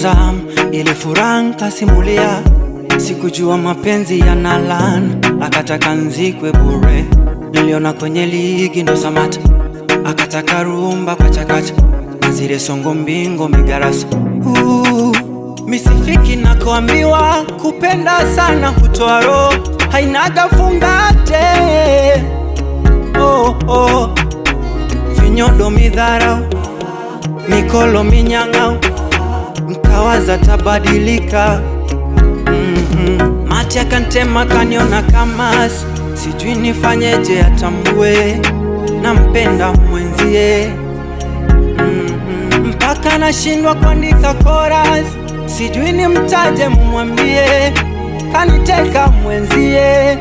zamu ili furaha nkasimulia. Sikujua mapenzi yanalana, akataka nzikwe bure. Niliona kwenye ligi ndo Samata, akataka rumba kwa chakacha na zile songo mbingo migarasa. Misifiki nakoambiwa kupenda sana hutoa roho, hainaga fungate. Vinyodo midharau, mikolo minyang'au, mkawaza tabadilika. Mati akantema kaniona kamasi, sijui nifanyeje atambue nampenda mwenzie. Mpaka nashindwa kuandika chorus, sijui nimtaje mwambie kaniteka mwenzie.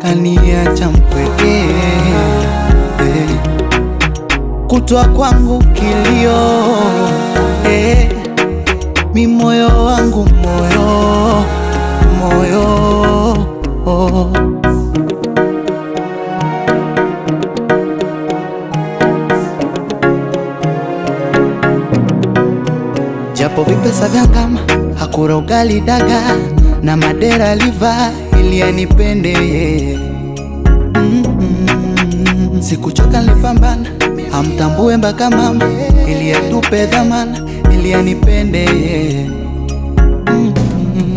Kaniacha mpweke, kutwa kwangu kilio, mi moyo wangu moyo. Japo vipesa vya ngama, hakura ugali daga na madera liva ili anipende. Sikuchoka nilipambana, amtambue mpaka mama ili atupe dhamana ili anipende.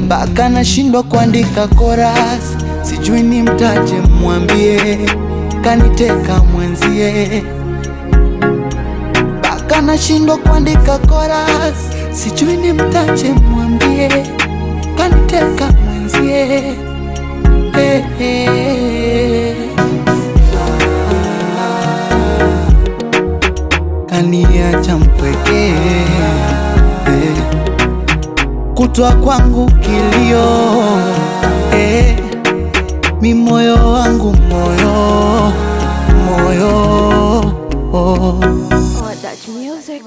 Mpaka nashindwa kuandika chorus, sijui nimtaje mwambie kaniteka mwenzie. Mpaka nashindwa kuandika chorus, sijui nimtaje mwambie kaniteka mwenzie. Kaniacha mpweke, kutwa kwangu kilio, mi moyo wangu moyo. Dutch music.